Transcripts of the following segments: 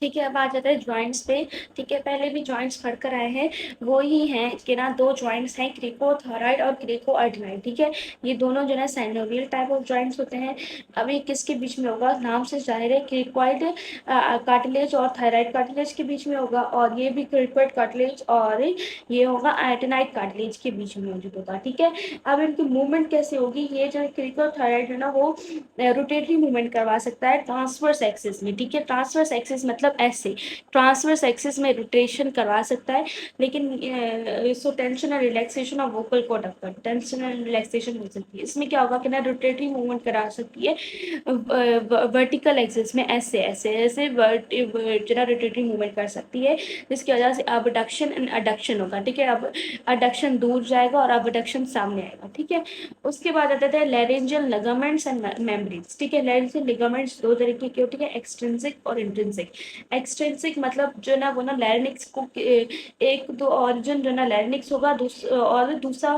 ठीक है, अब आ जाता है जॉइंट्स पे। ठीक है, पहले भी जॉइंट्स पढ़कर आए हैं, वो ही हैं कि ना दो जॉइंट्स हैं, क्रिकोथोराइड और क्रिकोआर्डिनाइड। ठीक है, ये दोनों जो है साइनोवियल टाइप ऑफ जॉइंट्स होते हैं। अब ये किसके बीच में होगा, नाम से जाहिर है क्रिकोइड कार्टिलेज और थायराइड कार्टिलेज के बीच में होगा, और ये भी क्रिकोइड कार्टिलेज और ये होगा आर्टेनाइड कार्टिलेज के बीच में मौजूद होगा। ठीक है, अब इनकी मूवमेंट कैसे होगी, ये जो क्रिकोथोराइड है ना वो रोटेटरी मूवमेंट करवा सकता है ट्रांसवर्स एक्सिस में। ठीक है, ट्रांसवर्स एक्सिस मतलब ऐसे ट्रांसवर्स एक्सिस में रोटेशन करवा सकता है, लेकिन सो टेंशन और relaxation of vocal cord upper, tension और रिलैक्सेशन हो सकती है। इसमें क्या होगा कि ना रोटेटरी मूवमेंट करा सकती है वर्टिकल एक्सिस में, ऐसे ऐसे ऐसे जो रोटेटरी मूवमेंट कर सकती है, जिसकी वजह से अबडक्शन एंड अडक्शन होगा। ठीक है, अब अडक्शन दूर जाएगा और अबडक्शन सामने आएगा। ठीक है, उसके बाद आता है लैरिंजियल लिगामेंट्स एंड मेम्ब्रेन्स। ठीक है, लैरिंजियल लिगामेंट्स दो तरीके के होते हैं, एक्सट्रिंसिक और इंट्रिंसिक। एक्सट्रिंसिक मतलब जो ना वो ना लैरिंक्स को एक दो ऑरिजिन जो ना लैरिंक्स होगा, और दूसरा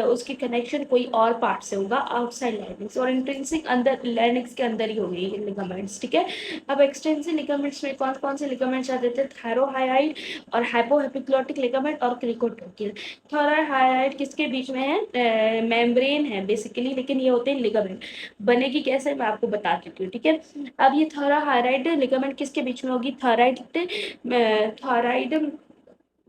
उसकी कनेक्शन कोई और पार्ट से होगा आउटसाइड लैरिंक्स, और इंट्रिंसिक अंदर लैरिंक्स के अंदर ही होगी ये लिगामेंट्स। ठीक है, अब एक्सटेंसिव लिगामेंट्स में कौन कौन से लिगामेंट्स आ जाते हैं, थायरोहाइड और हाइपोएपिग्लॉटिक लिगामेंट और क्रिकोट्रोकियल। थायरोहाइड किसके बीच में है, मेम्ब्रेन है बेसिकली, लेकिन ये होते हैं लिगामेंट। बनेगी कैसे मैं आपको बता देती हूँ। ठीक है, अब ये थायरोहाइड लिगामेंट किसके बीच में होगी, थायराइड थायराइड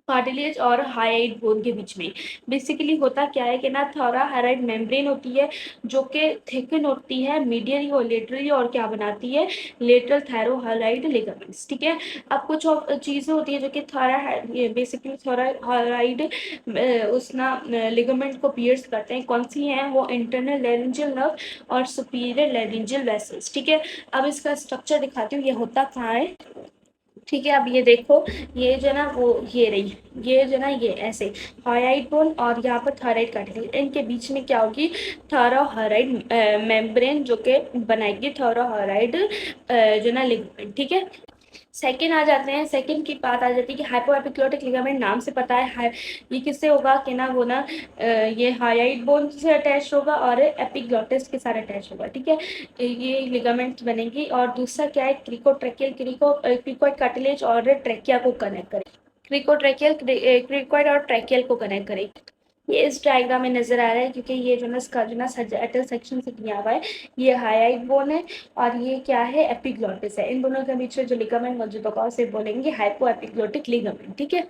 कार्टिलेज और हाइड बोन के बीच में। बेसिकली होता क्या है कि ना थायरोहाइड मेम्ब्रेन होती है जो कि थिकन होती है मीडियली और लेटरली, और क्या बनाती है, लेटरल थायरोहाइड लिगामेंट्स। ठीक है, अब कुछ और चीज़ें होती है जो कि थायरोहाइड बेसिकली थायरोहाइड उस ना लिगामेंट को पियर्स करते हैं। कौन सी हैं वो, इंटरनल लैरिंजियल नर्व और सुपीरियर लैरिंजियल वेसल्स। ठीक है, अब इसका स्ट्रक्चर दिखाती हूँ, ये होता कहाँ है। ठीक है, अब ये देखो, ये जो ना वो ये रही, ये जो ना ये ऐसे हाइड बोन और यहाँ पर थायराइड कार्टिलेज, इनके बीच में क्या होगी, थायरोहाइड मेम्ब्रेन जो कि बनाएगी थायरोहाइड जो ना लिगामेंट। ठीक है, सेकंड आ जाते हैं, सेकंड की बात आ जाती है कि हाइपोएपिग्लॉटिक लिगामेंट, नाम से पता है ये किससे होगा कि ना वो ना ये हाइड बोन से अटैच होगा और एपिग्लॉटिस के साथ अटैच होगा। ठीक है, ये लिगामेंट्स बनेंगी, और दूसरा क्या है, क्रिकोट्रेकियल क्रिकोइड कार्टिलेज और ट्रेकिया को कनेक्ट करें, क्रिकोट्रेकियल क्रिकोइड और ट्रेकियल को कनेक्ट करें। ये इस डायग्राम में नजर आ रहा है, क्योंकि ये जो ना इसका जो ना सैजिटल सेक्शन से किया हुआ है, ये हाइड बोन है और ये क्या है, एपिग्लॉटिस है। इन दोनों के बीच में जो लिगामेंट मौजूद होगा उसे बोलेंगे हाइपो एपिग्लॉटिक लिगामेंट। ठीक है,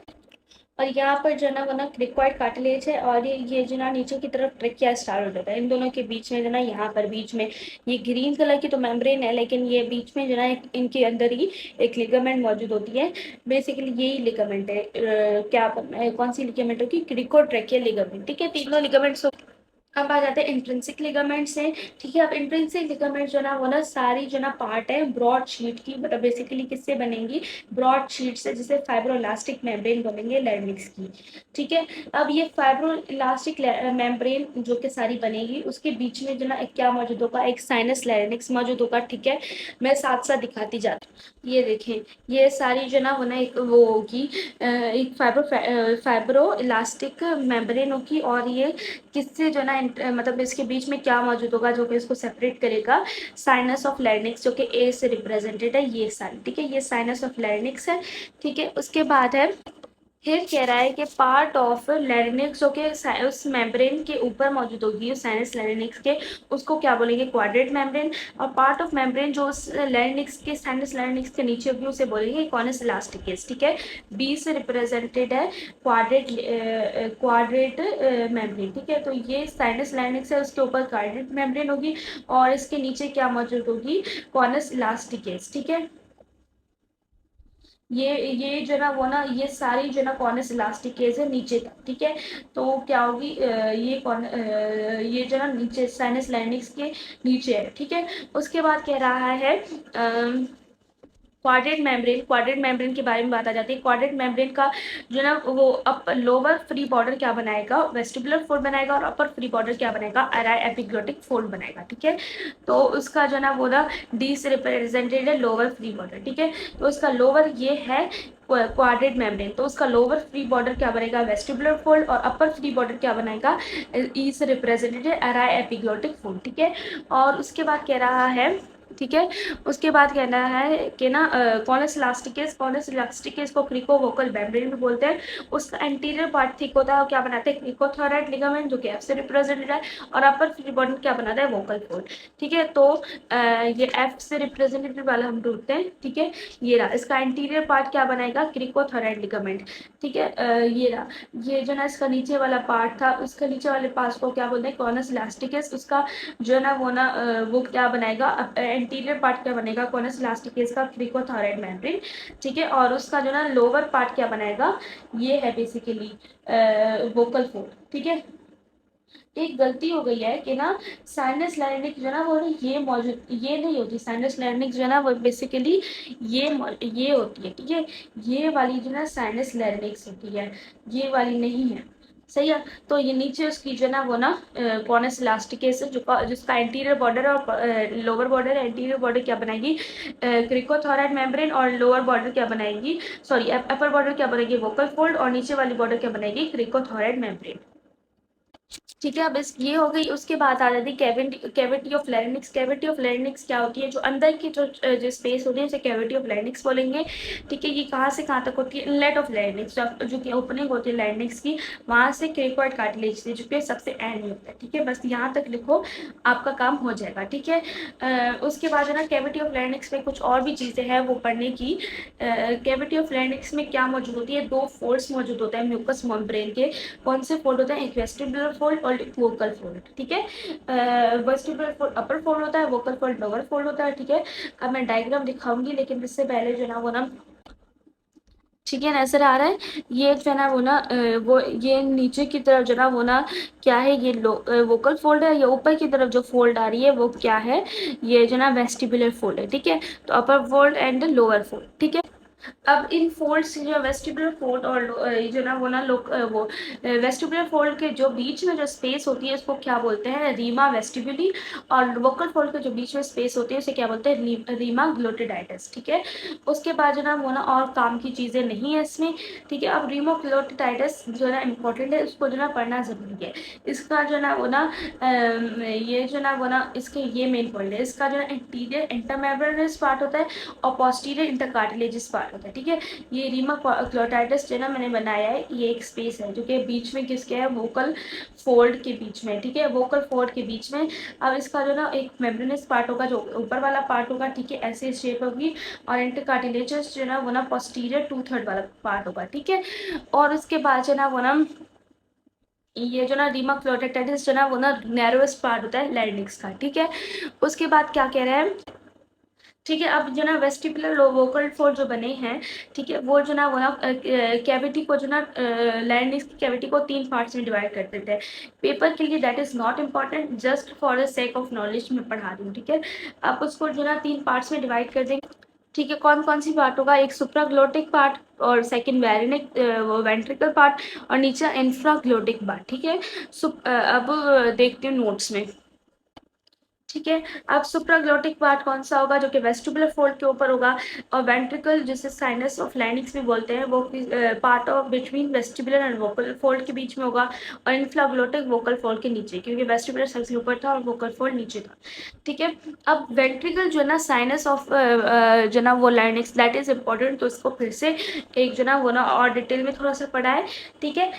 और यहाँ पर जो ना वो ना क्रिकोइड कार्टिलेज है, और ये जो ना नीचे की तरफ ट्रेकिया स्टार्ट हो जाता है। इन दोनों के बीच में जो ना यहाँ पर बीच में ये ग्रीन कलर की तो मेम्ब्रेन है, लेकिन ये बीच में जो ना इनके अंदर ही एक लिगामेंट मौजूद होती है। बेसिकली यही लिगामेंट है, क्या कौन सी लिगामेंट होगी, क्रिकोट्रेकियल लिगामेंट। ठीक है, तीनों लिगामेंट्स। अब आ जाते हैं इंट्रिंसिक लिगामेंट्स हैं। ठीक है, अब इंट्रिंसिक लिगामेंट जो ना वो ना सारी जो ना पार्ट है ब्रॉड शीट की, मतलब बेसिकली किससे बनेंगी, ब्रॉड शीट से, जिसे फाइब्रोइलास्टिक मेम्ब्रेन बनेंगे लैरिंक्स की। ठीक है, अब ये फाइब्रोइलास्टिक मेम्ब्रेन जो कि सारी बनेगी, उसके बीच में जो ना क्या मौजूद होगा, एक साइनस लैरिंक्स मौजूद होगा। ठीक है, मैं साथ साथ दिखाती जाती हूँ, ये देखें, ये सारी जो ना वो ना एक वो होगी, एक फाइब्रो इलास्टिक मेम्ब्रेन होगी, और ये किससे जो ना मतलब इसके बीच में क्या मौजूद होगा जो कि इसको सेपरेट करेगा, साइनस ऑफ लैरिंक्स जो कि ए से रिप्रेजेंटेड है, ये सारी। ठीक है, ये साइनस ऑफ लैरिंक्स है। ठीक है, उसके बाद है, फिर कह रहा है कि पार्ट ऑफ लैरिंक्स जो कि उस मेम्ब्रेन के ऊपर मौजूद होगी, उस साइनस लैरिंक्स के, उसको क्या बोलेंगे, क्वाड्रेट मेम्ब्रेन। और पार्ट ऑफ मेम्ब्रेन जो उस लैरिंक्स के साइनस लैरिंक्स के नीचे होगी उसे बोलेंगे कॉनस इलास्टिकस। ठीक है, बी से रिप्रेजेंटेड है क्वाड्रेट क्वाड्रेट मेम्ब्रेन। ठीक है, तो ये साइनस लैरिंक्स है, उसके ऊपर क्वाड्रेट मेम्ब्रेन होगी, और इसके नीचे क्या मौजूद होगी, कॉनस इलास्टिकस। ठीक है, ये जो ना वो ना ये सारी जो ना कॉनस इलास्टिक केस है नीचे तक। ठीक है, तो क्या होगी, ये जो ना नीचे साइनस लैरिंक्स के नीचे है। ठीक है, उसके बाद कह रहा है क्वाड्रेट मेम्ब्रेन के बारे में बात आ जाती है। क्वाड्रेट मेम्ब्रेन का जो ना वो अप लोअर फ्री बॉर्डर क्या बनाएगा, वेस्टिबुलर फोल्ड बनाएगा, और अपर फ्री बॉर्डर क्या बनाएगा, अराई एपिग्लोटिक फोल्ड बनाएगा। ठीक है, तो उसका जो ना वो ना डी से रिप्रेजेंटेड है लोअर फ्री बॉर्डर। ठीक है, तो उसका लोअर ये है क्वाड्रेट मेम्ब्रेन, तो उसका लोअर फ्री बॉर्डर क्या बनेगा, वेस्टिबुलर फोल्ड, और अपर फ्री बॉर्डर क्या बनाएगा, ई से रिप्रेजेंटेड है अराई एपिग्लोटिक फोल्ड। ठीक है, और उसके बाद कह रहा है ठीक है। उसके बाद कहना है कि ना कॉनस इलास्टिकेस को क्रिको वोकल मेम्ब्रेन भी बोलते हैं। उसका एंटीरियर पार्ट थिक होता है और क्या बनाता है, क्रिकोथोराइड लिगामेंट, जो कि एफ से रिप्रेजेंटेड है, और अपर फिबोन क्या बनाता है, वोकल फोल्ड। ठीक है, तो ये एफ से रिप्रेजेंटेड वाला हम ढूंढते हैं। ठीक है, ये रहा इसका एंटीरियर पार्ट, क्या बनाएगा, क्रिकोथोराइड लिगामेंट। ठीक है, ये रहा, ये जो ना इसका नीचे वाला पार्ट था, उसका नीचे वाले पार्ट को क्या बोलते हैं, कॉनस इलास्टिकस। उसका जो है ना वो क्या बनाएगा, एंटीरियर पार्ट क्या बनेगा, कॉनस इलास्टिकस का क्रिकोथोराइड मेम्ब्रेन। ठीक है, और उसका जो ना लोअर पार्ट क्या बनाएगा, ये है बेसिकली वोकल फोल्ड। ठीक है, एक गलती हो गई है कि ना साइनस लैरिंक्स जो है ना वो ये मौजूद, ये नहीं होती। साइनस लैरिंक्स जो है ना वो बेसिकली ये होती है। ठीक है, ये वाली जो ना साइनस लैरिंक्स होती है, ये वाली नहीं है। सही है, तो ये नीचे उसकी जो ना वो ना कॉनस इलास्टिकेस है, जिसका एंटीरियर बॉर्डर और लोअर बॉर्डर, एंटीरियर बॉर्डर क्या बनाएगी, क्रिकोथोराइड मेम्ब्रेन, और लोअर बॉर्डर क्या बनाएगी, सॉरी अपर बॉर्डर क्या बनेगी, वोकल फोल्ड, और नीचे वाली बॉर्डर क्या बनाएगी, क्रिकोथोराइड मेम्ब्रेन। ठीक है, अब इस ये हो गई। उसके बाद आ जाती है cavity of larynx. Cavity of larynx क्या होती है, जो अंदर की जो स्पेस होती है उसे कैविटी ऑफ लैरिंक्स बोलेंगे। ठीक है, ये कहाँ से कहाँ तक होती है, इनलेट ऑफ लैरिंक्स, जो कि ओपनिंग होती है लैरिंक्स की, वहां से क्रिकोइड कार्टिलेज से, जो कि सबसे एंड में होता है। ठीक है, बस यहाँ तक लिखो, आपका काम हो जाएगा। ठीक है, उसके बाद है ना कैविटी ऑफ लैरिंक्स में कुछ और भी चीजें हैं वो पढ़ने की। कैविटी ऑफ लैरिंक्स में क्या मौजूद होती है, दो फोल्ड्स मौजूद होते हैं म्यूकस मेम्ब्रेन के। कौन से फोल्ड होते हैं, एक वेस्टिबुलर फोल्ड और एक वोकल फोल्ड। ठीक है, वेस्टिबुलर फोल्ड अपर फोल्ड होता है, वोकल फोल्ड लोअर फोल्ड होता है। ठीक है, अब मैं डायग्राम दिखाऊंगी, लेकिन इससे पहले जो ना वो ना, ठीक है, नजर आ रहा है, ये जो है ना वो ना वो ये नीचे की तरफ जो ना वो ना क्या है, ये वोकल फोल्ड है। ये ऊपर की तरफ जो फोल्ड आ रही है वो क्या है, ये जो ना वेस्टिबुलर फोल्ड है। ठीक है, तो अपर फोल्ड एंड लोअर फोल्ड। ठीक है, अब इन फोल्ड्स जो वेस्टिबुलर फोल्ड और जो ना वो ना वो वेस्टिबुलर फोल्ड के जो बीच में जो स्पेस होती है उसको क्या बोलते हैं, रीमा वेस्टिबुली। और वोकल फोल्ड के जो बीच में स्पेस होती है उसे क्या बोलते हैं, रीमा ग्लोटिडाइटिस। ठीक है, उसके बाद जो ना वो ना और काम की चीजें नहीं है इसमें। ठीक है, अब रीमो ग्लोटिडाइटिस जो ना इम्पोर्टेंट है, उसको जो ना पढ़ना जरूरी है। इसका जो ना वो ना ये जो ना वो ना इसके ये मेन पॉइंट है। इसका जो ना इंटीरियर इंटरमेम्ब्रेनस पार्ट होता है और पोस्टीरियर इंटरकार्टिलेजिस पार्ट होता है। ठीक है, ये रीमा ग्लोटाइटिस जो ना मैंने बनाया है, ये एक स्पेस है जो कि बीच में किसके है, वोकल फोल्ड के बीच में। ठीक है, वोकल फोल्ड के बीच में। अब इसका जो ना एक मेम्ब्रेनस पार्ट होगा, जो ऊपर वाला पार्ट होगा। ठीक है, ऐसे शेप होगी, और इंटरकार्टिलेजिस जो ना वो ना पोस्टीरियर 2/3 वाला पार्ट होगा। ठीक है, और उसके बाद जो ना वो ना ये जो ना रीमा ग्लोटाइटिस जो ना वो ना नैरोएस्ट पार्ट होता है लैरिंक्स का। ठीक है, उसके बाद क्या कह रहे हैं, ठीक है, अब जो ना वेस्टिबुलर वोकल फोल्ड जो बने हैं, ठीक है, वो जो ना वो ना कैविटी को जो ना लैरिंक्स की कैविटी को 3 पार्ट्स में डिवाइड कर देते हैं। पेपर के लिए that is not important, just for the sake of knowledge में पढ़ा रही हूँ। ठीक है, आप उसको जो ना 3 पार्ट्स में डिवाइड कर देंगे। ठीक है, कौन कौन सी पार्ट होगा, एक सुप्राग्लोटिक पार्ट, और सेकंड वेरिनिक वेंट्रिकल पार्ट, और नीचे इंफ्राग्लोटिक पार्ट। ठीक है, अब देखते हैं नोट्स में। ठीक है, अब सुप्राग्लोटिक पार्ट कौन सा होगा, जो कि वेस्टिबुलर फोल्ड के ऊपर होगा। और वेंट्रिकल जिसे साइनस ऑफ लैरिंक्स भी बोलते हैं, वो part of between vestibular and vocal fold के बीच में होगा। और इन्फ्राग्लोटिक वोकल फोल्ड के नीचे, क्योंकि वेस्टिबुलर सबसे ऊपर था और वोकल फोल्ड नीचे था। ठीक है, अब वेंट्रिकल जो है ना साइनस ऑफ जो ना वो लैरिंक्स, दैट इज इम्पोर्टेंट, तो इसको फिर से एक जो ना वो ना और डिटेल में थोड़ा सा पढ़ा है। ठीक है,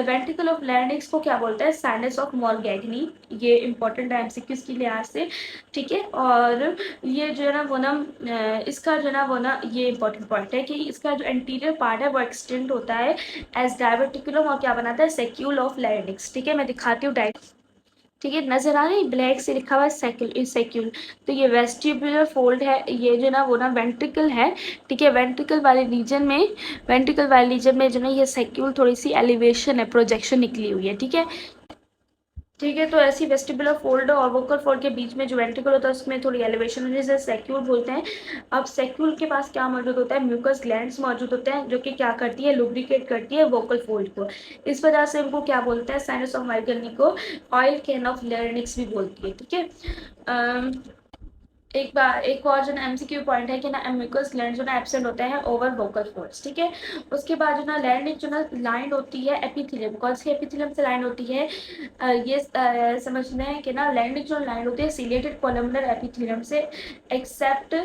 वेंट्रिकल ऑफ लैरिंक्स को क्या बोलते हैं, साइनस ऑफ मॉर्गेगनी। ये इंपॉर्टेंट है एमसीक्यूज के लिहाज से। ठीक है, और ये जो है ना वो ना इसका जो ना वो ना ये इंपॉर्टेंट पॉइंट है कि इसका जो एंटीरियर पार्ट है वो एक्सटेंड होता है एज डायवर्टिकुलम, और क्या बनाता है, सेक्यूल ऑफ लैरिंक्स। ठीक है, मैं दिखाती हूँ ठीक है, नजर आ रहा है, ब्लैक से लिखा हुआ है सेक्यूल। तो ये वेस्टिबुलर फोल्ड है, ये जो ना वो ना वेंट्रिकल है। ठीक है, वेंट्रिकल वाले रीजन में जो ना ये सेक्यूल थोड़ी सी एलिवेशन है, प्रोजेक्शन निकली हुई है। ठीक है, ठीक है, तो ऐसी वेस्टिबुलर फोल्ड और वोकल फोल्ड के बीच में जो वेंट्रिकल होता है उसमें थोड़ी एलिवेशन होने से सेक्यूल बोलते हैं। अब सेक्यूल के पास क्या मौजूद होता है, म्यूकस ग्लैंड्स मौजूद होते हैं, जो कि क्या करती है, लुब्रिकेट करती है वोकल फोल्ड को। इस वजह से उनको क्या बोलते हैं, साइनस ऑफ माइगनी को ऑयल कैन ऑफ लैरिंक्स भी बोलती है। ठीक है, एक और जो ना एमसीक्यू पॉइंट है कि ना म्यूकस ग्लैंड जो ना एब्सेंट होते हैं ओवर वोकल फोर्स, ठीक है। उसके बाद जो ना लैरिंक्स जो ना लाइन होती है एपिथेलियम, कौन सी एपिथेलियम से लाइन होती है, ये समझना है कि ना लैरिंक्स जो लाइन होती है सिलेटेड कोलमनर एपिथेलियम से, एक्सेप्ट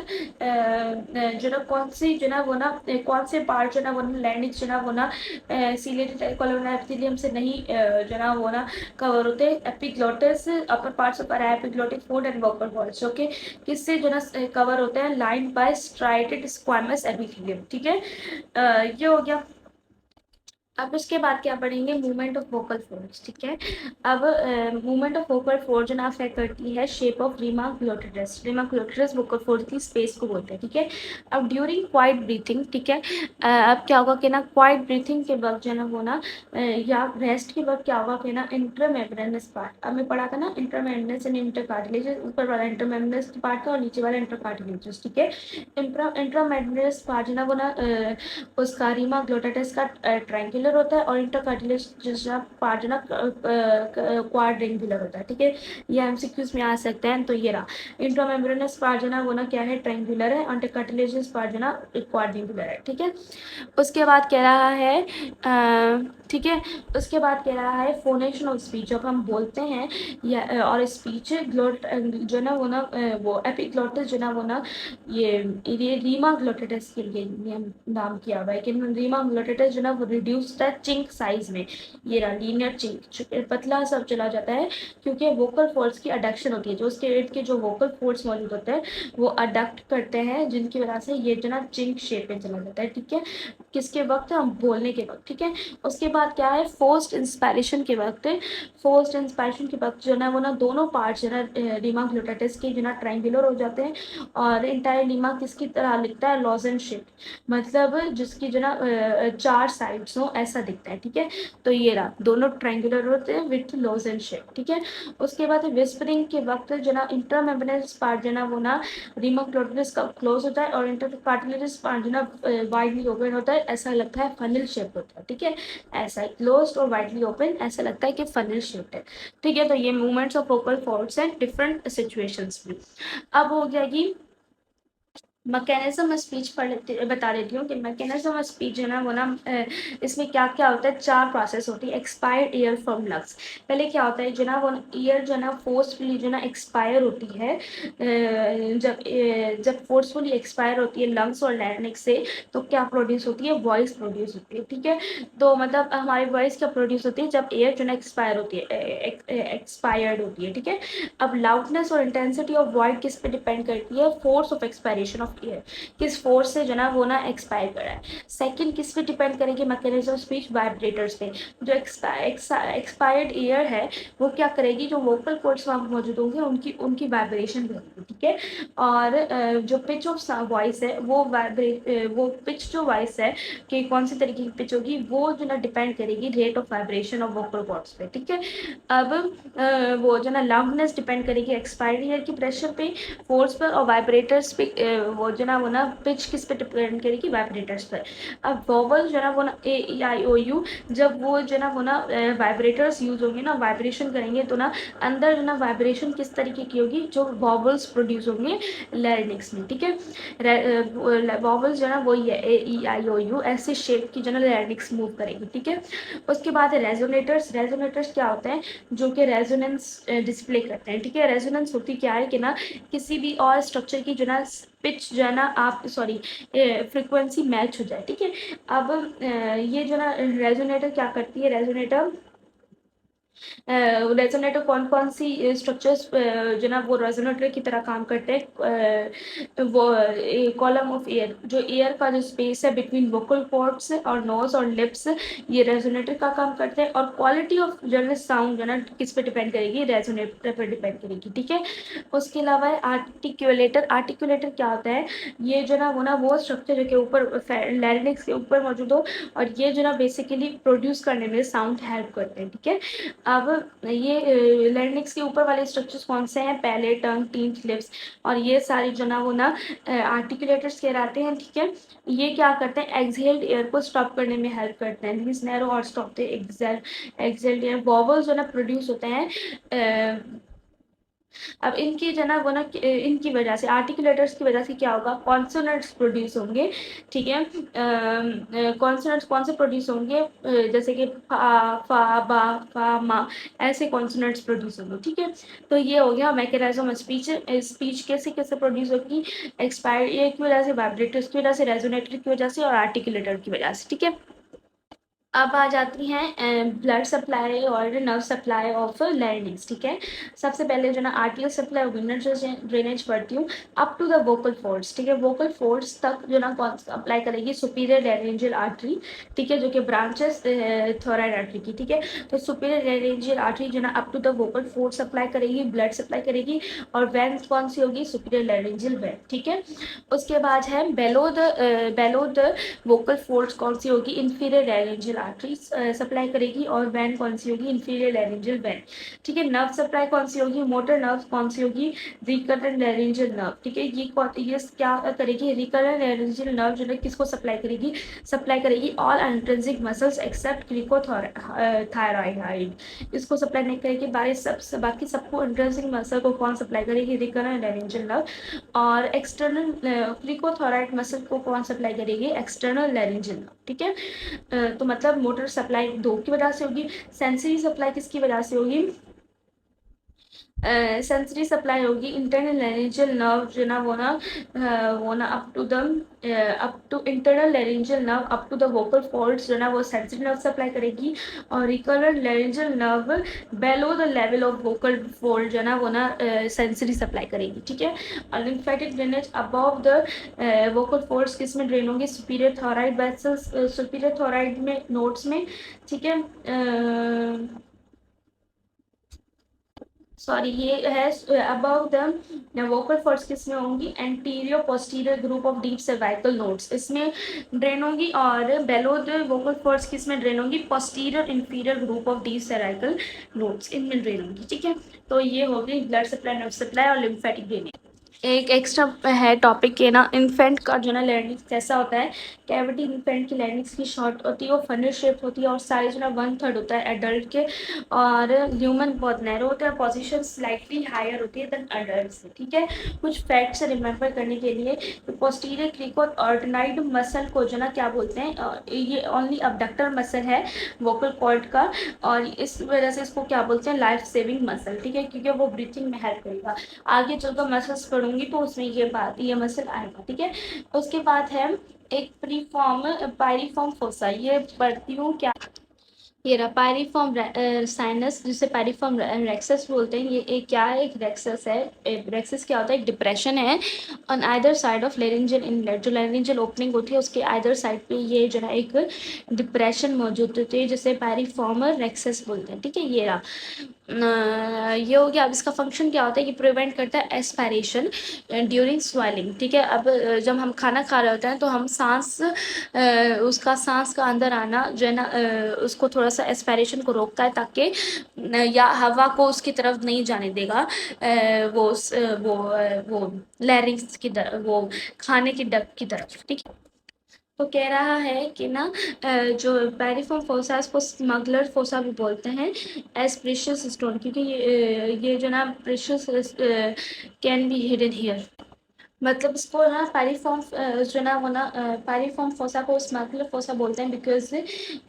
जो ना कौन सी जो ना वो ना कौन से पार्ट जो ना वो लैरिंक्स जो ना वो ना सिलेटेड कोलमनर एपिथेलियम से नहीं जो ना वो ना कवर होते, epiglottis upper parts of epiglottic fold and vocal cords, okay. किससे जो ना कवर होते हैं, line by striated squamous epithelium, ठीक है। ये हो गया। अब इसके बाद क्या पढ़ेंगे, मूवमेंट ऑफ वोकल फोर्स, ठीक है। अब मूवमेंट ऑफ वोकल फोर्स जो ना अफेक्ट करती है shape of rima glottidis, rima glottidis vocal folds की स्पेस को बोलते हैं, ठीक है। अब ड्यूरिंग क्वाइट ब्रीथिंग, ठीक है, अब क्या होगा कि ना क्वाइट ब्रीथिंग के वक्त जो है ना वो ना या रेस्ट के वक्त क्या होगा कि ना इंट्रामेम्ब्रेनस पार्ट, अब मैं पढ़ा था ना इंट्रामेम्ब्रेनस एंड इंटरकार्टिलेजस, ऊपर वाला इंट्रामेम्ब्रेनस पार्ट का और नीचे वाला इंटरकार्टिलेजस, ठीक है। इंट्रामेम्ब्रेनस पार्ट जो ना वो ना उसका रीमा ग्लोटाटस का ट्रायंगुलर होता है और इंटरकार्टिलेज पार्ट जो ना क्वाड्रेंगुलर होता है, ठीक है। ये एमसीक्यूज में आ सकते हैं, तो ये रहा इंट्रामेम्ब्रेनस पार्ट जो ना वो ना क्या है, ट्रायंगुलर है, इंटरकार्टिलेजस पार्ट जो ना क्वाड्रेंगुलर है, ठीक है। उसके बाद कह रहा है ठीक है, उसके बाद कह रहा है फोनेशन ऑफ स्पीच, जब हम बोलते हैं या और स्पीच ग्लोट जो ना वो ना वो एपिग्लोटिस जो ना वो ना ये रीमा ग्लोटिडस के लिए नाम किया हुआ है कि रीमा ग्लोटिडस जो ना वो रिड्यूस्ड है चिंक साइज में, ये रहा लीनियर चिंक, पतला सब चला जाता है क्योंकि वोकल फोर्स की अडक्शन होती है, जो उसके इर्द के जो वोकल फोर्स मौजूद होते हैं वो अडक्ट करते हैं, जिनकी वजह से ये जो ना चिंक शेप में चला जाता है, ठीक है। किसके वक्त, हम बोलने के वक्त, ठीक है। उसके बाद क्या है, फोर्स्ड इंस्पायरेशन के वक्त, फोर्स्ड इंस्पायरेशन के वक्त जो ना वो ना दोनों पार्ट जो ना रीमा ग्लोटाटिस के जो ना ट्रायंगुलर हो जाते हैं और इंटायर लीमा किसकी तरह दिखता है, लॉजेंज शेप, मतलब जिसकी जो ना चार साइड्स हो ऐसा दिखता है, ठीक है। तो ये रहा दोनों ट्रायंगुलर होते हैं विथ लॉजेंज शेप, ठीक है। उसके बाद विस्परिंग के वक्त जो ना इंट्रामेम्ब्रेनस पार्ट जो ना वो ना रीमा ग्लोटाटिस का क्लोज होता है और इंटरकार्टिलेजस पार्ट जो ना वाइडली ओपन होता है, ऐसा लगता है फनल शेप होता है, ठीक है। ऐसा क्लोज्ड और वाइडली ओपन ऐसा लगता है कि फनल शेप है, ठीक है। तो ये मूवमेंट्स ऑफ वोकल कॉर्ड्स हैं डिफरेंट सिचुएशंस में। अब हो जाएगी मैकेनिज्म ऑफ स्पीच बता देती हूँ कि मैकेनिज्म ऑफ स्पीच है ना वो ना इसमें क्या क्या होता है, चार प्रोसेस होती है। एक्सपायर्ड एयर फ्रॉम लंग्स, पहले क्या होता है जो ना वो ईयर जो ना फोर्सफुली जो ना एक्सपायर होती है, जब फोर्सफुली एक्सपायर होती है लंग्स और लैरिंक्स से, तो क्या प्रोड्यूस होती है, वॉइस प्रोड्यूस होती है, ठीक है। तो मतलब हमारी वॉइस क्या प्रोड्यूस होती है, जब एयर जो ना एक्सपायर होती है, एक्सपायर्ड होती है, ठीक है। अब लाउडनेस और इंटेंसिटी ऑफ वॉइस किस पे डिपेंड करती है, force of expiration of air, किस फोर्स से जो ना वो ना एक्सपायर कर रहा है। सेकंड किस पे डिपेंड करेगी, मैकेनिज्म ऑफ स्पीच, वाइब्रेटर्स पे, जो एक्सपायर्ड एयर है वो क्या करेगी, जो वोकल कॉर्ड्स वहाँ मौजूद होंगे उनकी उनकी वाइब्रेशन करेगी, ठीक है। और जो पिच ऑफ वॉइस है वो पिच जो वॉइस है कि कौन सी तरीके की पिच होगी, वो जो ना डिपेंड करेगी rate of vibration of vocal cords पे, ठीक है। अब वो जो ना लाउडनेस डिपेंड करेगी एक्सपायर्ड एयर की प्रेशर पे, फोर्स पर, और वाइब्रेटर्स पे वो जो ना वो ना पिच किस पे डिपेंड करेगी, वाइब्रेटर्स पर। अब वोवल जो ना वो ना A E I O U, जब वो जो ना वो ना वाइब्रेटर्स यूज होंगे ना, वाइब्रेशन करेंगे तो ना अंदर जो ना वाइब्रेशन किस तरीके की होगी, जो वॉवल्स प्रोड्यूस होंगे लैरिंक्स में, ठीक है। वॉवल्स जो ना वही है A E I O U, ऐसे शेप की जो ना लैरिंक्स मूव करेगी, ठीक है। उसके बाद है रेजोनेटर्स, रेजोनेटर्स क्या होते हैं, जो कि रेजोनेंस डिस्प्ले करते हैं, ठीक है। रेजोनेंस होती क्या है कि ना किसी भी और स्ट्रक्चर की जो ना पिच जो है ना आप सॉरी फ्रिक्वेंसी मैच हो जाए, ठीक है। अब ये जो ना रेजोनेटर क्या करती है, रेजोनेटर रेजोनेटर कौन कौन सी स्ट्रक्चर्स जो ना वो रेजोनेटर की तरह काम करते हैं, वो कॉलम ऑफ एयर, जो एयर का जो स्पेस है बिटवीन वोकल कॉर्ड्स और नोज और लिप्स, ये रेजोनेटर का काम करते हैं। और क्वालिटी ऑफ जो है साउंड जो है ना किस पे डिपेंड करेगी, रेजोनेटर पर डिपेंड करेगी, ठीक है। उसके अलावा आर्टिकुलेटर, आर्टिकुलेटर क्या होता है, ये जो ना वो स्ट्रक्चर के ऊपर लैरिंक्स के ऊपर मौजूद हो, और ये जो ना बेसिकली प्रोड्यूस करने में साउंड हेल्प करते हैं, ठीक है। अब ये लैरिंक्स के ऊपर वाले स्ट्रक्चर्स कौन से हैं, पहले टंग, टीथ, लिप्स, और ये सारे जो ना वो ना आर्टिकुलेटर्स कहलाते हैं, ठीक है। ये क्या करते हैं, एक्सहेल्ड एयर को स्टॉप करने में हेल्प करते हैं, दिस नैरो और stop the exhaled air. Vowels जो ना प्रोड्यूस होते हैं अब इनकी जो है ना वो ना इनकी वजह से आर्टिकुलेटर्स की वजह से क्या होगा, कॉन्सोनेंट्स प्रोड्यूस होंगे, ठीक है। कॉन्सोनेंट्स कौन से प्रोड्यूस होंगे, जैसे कि फा फा बा फा मा, ऐसे कॉन्सोनेंट्स प्रोड्यूस होंगे, ठीक है। तो ये हो गया मैकेनिज्म ऑफ स्पीच। स्पीच कैसे कैसे प्रोड्यूस होगी, एक्सपायर की वजह से, वाइब्रेटर्स की वजह से, रेजोनेटर की वजह से और आर्टिकुलेटर की वजह से, ठीक है। अब आ जाती हैं ब्लड सप्लाई और नर्व सप्लाई ऑफ लैरिंग्स, ठीक है। सबसे पहले जो ना आर्टियल सप्लाई और वेनर ड्रेनेज पढ़ती हूँ up to the vocal folds, ठीक है। वोकल फोर्ड्स तक जो ना कौन अप्लाई करेगी, सुपीरियर लैरिंजियल आर्टरी, ठीक है, जो कि ब्रांचेस थोराइड आर्टरी की, ठीक है। तो सुपीरियर लैरिंजियल आर्टरी जो ना up to the vocal fold supply करेगी, ब्लड सप्लाई करेगी, और वैन कौन सी होगी, सुपीरियर लैरिंजियल वैन, ठीक है। उसके बाद है बेलो द वोकल फोर्ड्स कौन सी होगी, इंफीरियर लैरिंजियल आर्टरी सप्लाई करेगी, और वैन कौन सी होगी, इंफीरियर लैरिंजियल वैन, ठीक है। नर्व सप्लाई कौन सी होगी, मोटर नर्व कौन सी होगी, रिकरेंट लैरिंजियल नर्व, ठीक है। ये क्या करेगी, रिकरेंट लैरिंजियल नर्व जो है किसको सप्लाई करेगी, सप्लाई करेगी all intrinsic muscles except cricothyroid, इसको सप्लाई नहीं करेगी, बाकी सबको इंट्रिंसिक मसल को कौन सप्लाई करेगी, रिकरेंट लैरिंजियल नर्व। और एक्सटर्नल क्रिकोथोराइड मसल को कौन सप्लाई करेगी, एक्सटर्नल लैरिंजियल नर्व, ठीक है। तो मतलब मोटर सप्लाई दो की वजह से होगी, सेंसरी सप्लाई किसकी वजह से होगी, सेंसरी सप्लाई होगी इंटरनल लैरिंजियल नर्व जो ना वो ना up to internal laryngeal nerve up to the vocal folds जो ना वो सेंसरी नर्व सप्लाई करेगी, और recurrent laryngeal nerve below the level of vocal fold जो ना वो ना सेंसरी सप्लाई करेगी, ठीक है। और lymphatic drainage above the vocal folds किस में ड्रेन होंगे, सुपीरियर थोराइड वेसल्स, सुपीरियर थोराइड में नोड्स में, ठीक है। सॉरी ये है अबव द वोकल फोर्स किस में होंगी, anterior posterior group of deep cervical nodes इसमें ड्रेन होंगी, और बेलो द वोकल फोर्स किस में ड्रेन होंगी, posterior inferior group of deep cervical nodes इनमें ड्रेन होंगी, ठीक है। तो ये हो गई ब्लड सप्लाई, नर्व सप्लाई और लिम्फेटिक ड्रेनेज। एक एक्स्ट्रा है टॉपिक के ना, इन्फेंट का जो ना लैरिंक्स कैसा होता है, कैविटी इन्फेंट की लैरिंक्स की शॉर्ट होती है, वो फनल शेप होती है, और साइज जो ना 1/3 होता है एडल्ट के, और ह्यूमन बहुत नैरो होता है, पोजीशन स्लाइटली हायर होती है देन अडल्ट से, ठीक है। कुछ फैक्ट्स रिमेंबर करने के लिए, पोस्टीरियर क्रिकोऑर्डिनाइड मसल को जो ना क्या बोलते हैं, ये ओनली अबडक्टर मसल है वोकल कॉर्ड का, और इस वजह से इसको क्या बोलते हैं, लाइफ सेविंग मसल, ठीक है, क्योंकि वो ब्रीथिंग में हेल्प करेगा। आगे चलकर मसल्स पढ़ूंगी तो उसमें ये मसल आएगा, ठीक है। उसके बाद है एक प्रीफॉर्म पायरिफॉर्म फोसा, ये पढ़ती हूँ क्या, ये रहा पायरिफॉर्म साइनस, जिसे पायरिफॉर्म रेक्सस बोलते हैं। ये एक क्या है, एक रेक्सस है। रेक्सस क्या होता है, एक डिप्रेशन है on either side of laryngeal inlet, जो लेरिंजियल ओपनिंग होती है उसके आइदर साइड पे ये जो है एक डिप्रेशन मौजूद होती है, जिसे पायरिफॉर्म रेक्सस बोलते हैं, ठीक है। ये रहा ये हो गया। अब इसका फंक्शन क्या होता है कि प्रिवेंट करता है एस्पायरेशन ड्यूरिंग स्वेलिंग, ठीक है। अब जब हम खाना खा रहे होते हैं तो हम उसका सांस का अंदर आना जो है ना उसको थोड़ा सा एस्पायरेशन को रोकता है, ताकि या हवा को उसकी तरफ नहीं जाने देगा, वो लैरिंग्स की तरफ, वो खाने की डक की तरफ, ठीक है। तो कह रहा है कि ना जो पैरिफॉर्म फोसा है उसको स्मगलर फोसा भी बोलते हैं एज प्रेशियस स्टोन, क्योंकि ये जो ना precious can be hidden here. मतलब इसको ना पायरिफॉर्म जो ना वो ना पायरिफॉर्म फोसा को स्मगलर फोसा बोलते हैं, बिकॉज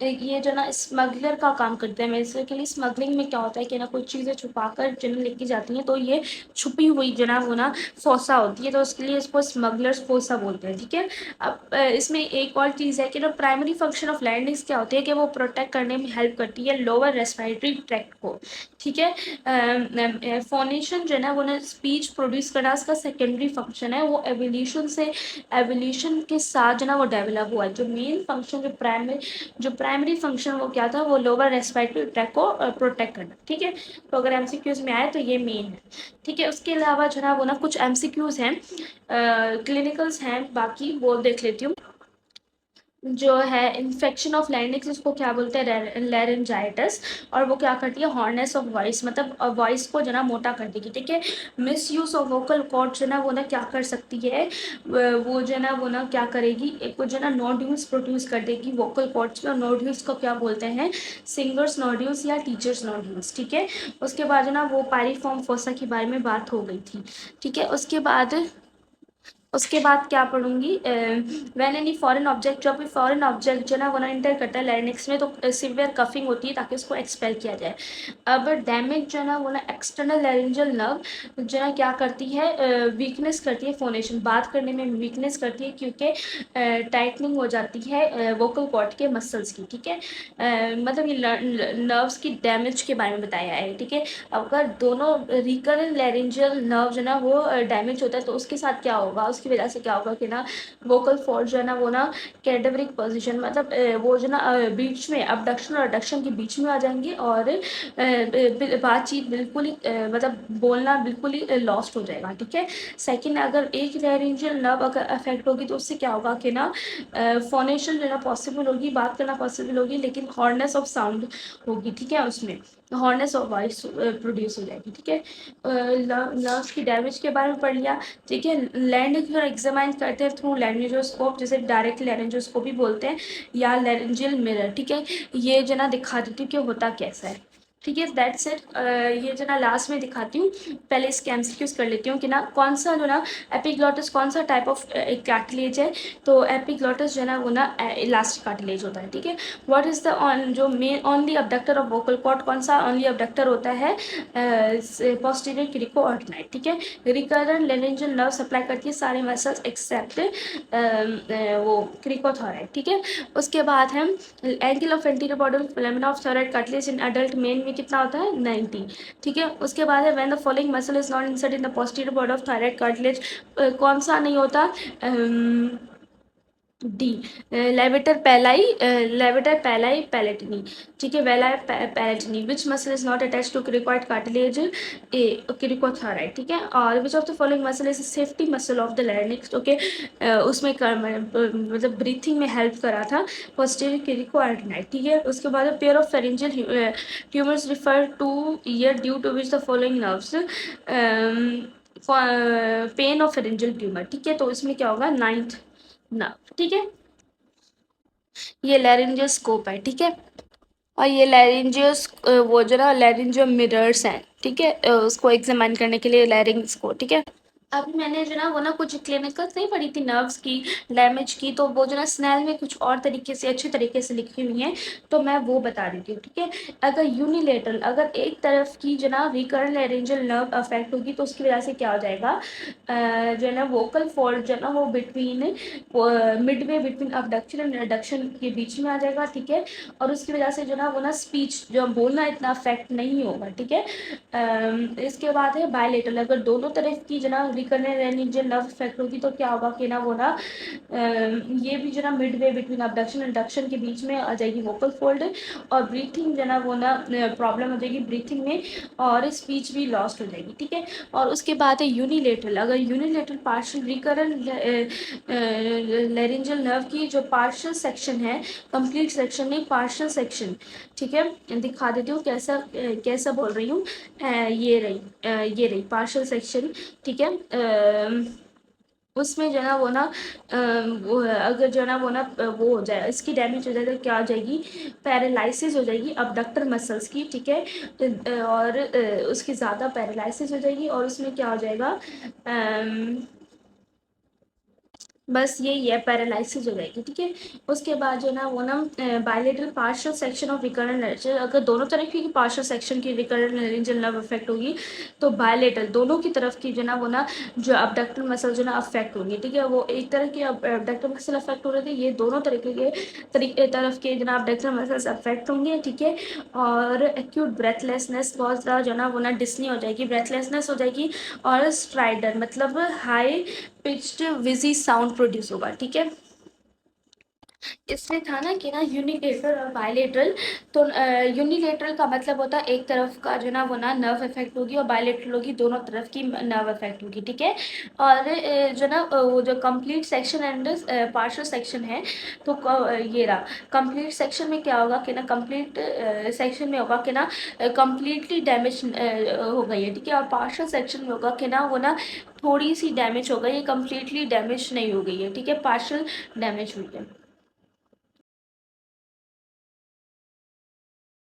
ये जो ना स्मगलर का काम करते हैं। बेसिकली स्मगलिंग में क्या होता है कि ना कोई चीज़ें छुपा कर जो ना लेके जाती हैं, तो ये छुपी हुई जो ना वो ना फोसा होती है, तो उसके लिए इसको स्मगलर्स फोसा बोलते हैं, ठीक है। अब इसमें एक और चीज़ है कि ना प्राइमरी फंक्शन ऑफ लैरिंक्स क्या होती है कि वो प्रोटेक्ट करने में हेल्प करती है लोअर रेस्पिरेटरी ट्रैक्ट को, ठीक है। फोनेशन जो है ना वो ना स्पीच प्रोड्यूस करना उसका सेकेंडरी फंक्शन है, वो एवोल्यूशन के साथ जो ना वो डेवलप हुआ है। जो मेन फंक्शन जो प्राइमरी फंक्शन वो क्या था, वो लोअर रेस्पिरेटरी ट्रैक्ट को प्रोटेक्ट करना, ठीक है। तो अगर एमसीक्यूज में आए तो ये मेन है, ठीक है। उसके अलावा जो ना वो ना कुछ एमसीक्यूज हैं, क्लिनिकल्स हैं, बाकी वो देख लेती हूँ। जो है इन्फेक्शन ऑफ लैरिंक्स, इसको क्या बोलते हैं, लैरिंजाइटिस। और वो क्या करती है, हॉर्नेस ऑफ वॉइस, मतलब वॉइस को जो ना मोटा कर देगी, ठीक है। Misuse of vocal cord जो ना वो ना क्या कर सकती है, वो जो ना वो ना क्या करेगी, एक वो जो ना नोड्यूल्स प्रोड्यूस कर देगी वोकल कॉर्ड्स में। और नोड्यूल्स को क्या बोलते हैं, सिंगर्स नोड्यूल्स या टीचर्स नोड्यूल्स, ठीक है। उसके बाद जो ना वो पायरिफॉर्म फोसा के बारे में बात हो गई थी, ठीक है। उसके बाद क्या पढ़ूंगी, व्हेन एनी फॉरेन ऑब्जेक्ट, जब भी फॉरेन ऑब्जेक्ट जो ना वो ना इंटर करता है लैरिंक्स में, तो सिवियर कफिंग होती है ताकि उसको एक्सपेल किया जाए। अब डैमेज जो ना वो ना एक्सटर्नल लैरिंजल नर्व जो ना क्या करती है, वीकनेस करती है, फोनेशन बात करने में वीकनेस करती है, क्योंकि टाइटनिंग हो जाती है वोकल कॉर्ड के मसल्स की, ठीक है। मतलब ये नर्व्स की डैमेज के बारे में बताया है, ठीक है। अगर दोनों रिकरेंट लैरिंजियल नर्व जो ना वो डैमेज होता है, तो उसके साथ क्या होगा, उसकी वजह से क्या होगा कि ना वोकल फोल्ड जो है ना वो ना कैडेवरिक पोजीशन, मतलब वो जो ना बीच में अबडक्शन और अडक्शन के बीच में आ जाएंगे, और बातचीत बिल्कुल ही मतलब बोलना बिल्कुल ही लॉस्ट हो जाएगा, ठीक है। सेकंड, अगर एक लैरिंजियल नर्व अगर अफेक्ट होगी, तो उससे क्या होगा कि ना फोनेशन जो ना पॉसिबल होगी, बात करना पॉसिबल होगी, लेकिन हॉर्नेस ऑफ साउंड होगी, ठीक है। उसमें हॉर्नेस ऑफ वॉइस प्रोड्यूस हो जाएगी, ठीक है। लंग्स की डैमेज के बारे में पढ़ लिया, ठीक है। लैंड को एग्जामाइन करते हैं थ्रू लैरिंजोस्कोप, जैसे डायरेक्ट लैरिंजोस्कोप भी बोलते हैं, या लैरिंजियल मिरर, ठीक है। ये जो ना दिखा देती हूँ कि होता कैसा है, ठीक है। That's it. ये जो ना लास्ट में दिखाती हूँ, पहले इसके एमसीक्यूज कर लेती हूँ कि ना कौन सा जो ना एपिग्लॉटिस कौन सा टाइप ऑफ कार्टिलेज है। तो एपिग्लॉटिस जो है ना वो ना इलास्टिक कार्टिलेज होता है, ठीक है। व्हाट इज द ऑन जो main only abductor of vocal cord, कौन सा ओनली अबडक्टर होता है, पोस्टीरियर क्रिकोऑर्डिनाइट, ठीक है। रिकरेंट लेरेंजियल नर्व सप्लाई करती है सारे मसल्स एक्सेप्ट वो क्रिकोथोराइड, ठीक है। उसके बाद है angle of anterior border laminae of thyroid cartilage in adult men में कितना होता है, 90, ठीक है। उसके बाद है when the following muscle is not insert in the posterior border of thyroid cartilage, कौन सा नहीं होता, डी, लेवेटर पैलाई पैलेटिनी, ठीक है। Veli palatini, which muscle is not attach to cricoid cartilage, A cricothyroid, ठीक है। और which of the following muscle is safety muscle of the larynx, okay. उसमें मतलब ब्रीथिंग में हेल्प करा था पोस्टीरियर क्रिकोआर्डिनाइड, ठीक है। उसके बाद pair of pharyngeal tumours refer to ear due to which the following nerves, pain of pharyngeal tumour, ठीक है। तो इसमें क्या होगा, नाइन्थ नर्व, ठीक है। ये लैरिंजियोस्कोप है, ठीक है। और ये लैरिंजियोस वो जो ना लैरिंजियो मिरर्स हैं, ठीक है, उसको एग्जामिन करने के लिए लैरिंग्स को, ठीक है। अभी मैंने जो ना वो ना कुछ क्लिनिकल नहीं पढ़ी थी नर्व्स की डैमेज की, तो वो जो ना स्नेल में कुछ और तरीके से अच्छे तरीके से लिखी हुई हैं, तो मैं वो बता देती हूँ, ठीक है। अगर यूनिलेटरल, अगर एक तरफ की जो ना रिकरेंट लैरिंजियल नर्व अफेक्ट होगी, तो उसकी वजह से क्या हो जाएगा, जो है ना वोकल फोल्ड जो है ना वो between Midway between abduction and adduction के बीच में आ जाएगा, ठीक है। और उसकी वजह से जो ना वो ना स्पीच जो बोलना इतना अफेक्ट नहीं होगा, ठीक है। इसके बाद है बायलेटरल, अगर दोनों तरफ की जो ना रिकरेंट लैरिंजियल नर्व अफेक्ट होगी, तो क्या होगा कि ना वो ना ये भी जो ना Midway between abduction and adduction के बीच में आ जाएगी वोकल फोल्ड, और ब्रीथिंग जो ना वो ना प्रॉब्लम हो जाएगी ब्रीथिंग में, और स्पीच भी लॉस्ट हो जाएगी, ठीक है। और उसके बाद है यूनिलेटरल, अगर unilateral partial recurrent laryngeal nerve की जो पार्शियल सेक्शन है, कंप्लीट सेक्शन नहीं, पार्शियल सेक्शन, ठीक है। दिखा देती हूँ कैसा कैसा बोल रही हूँ, ये रही पार्शियल सेक्शन, ठीक है। उसमें जो है ना वो ना वो अगर जो है ना वो ना वो हो जाए, इसकी डैमेज हो जाए, तो क्या हो जाएगी, पैरालिसिस हो जाएगी अबडक्टर मसल्स की, ठीक है। और उसकी ज़्यादा पैरालिसिस हो जाएगी, और उसमें क्या हो जाएगा, बस यही है, पैरालिसिस हो जाएगी, ठीक है। उसके बाद जो ना वो ना bilateral partial section of recurrent laryngeal, अगर दोनों तरफ की पार्शियल सेक्शन की रिकरेंट लैरिंजियल नर्व अफेक्ट होगी, तो बायलेटरल दोनों की तरफ की जो ना वो ना जो अबडक्टर मसल जो ना अफेक्ट होंगी, ठीक है। वो एक तरह के अबडक्टर मसल अफेक्ट हो रहे थे, ये दोनों तरीके के तरफ के जो ना अबडक्टर मसल्स अफेक्ट होंगे, ठीक है। और एक्यूट ब्रेथलेसनेस, बहुत ज़्यादा जो ना वो ना डिस्नी हो जाएगी, ब्रेथलेसनेस हो जाएगी, और स्ट्राइडर मतलब हाई पिच्ड विजी साउंड प्रोड्यूस होगा, ठीक है। इसमें था ना कि ना यूनिलेटरल और बायलेटरल। तो यूनिलेटरल का मतलब होता है एक तरफ का जो ना वो ना नर्व इफेक्ट होगी, और बायलेटरल होगी दोनों तरफ की नर्व इफेक्ट होगी, ठीक है। और जो ना वो जो complete section and partial section है, तो ये रहा कंप्लीट सेक्शन में क्या होगा कि ना कंप्लीट सेक्शन में होगा कि ना कंप्लीटली डैमेज हो गई है, ठीक है। और पार्शियल सेक्शन में होगा कि ना वो ना थोड़ी सी डैमेज हो गई है, कंप्लीटली डैमेज नहीं हो गई है, ठीक है, पार्शियल डैमेज हुई है।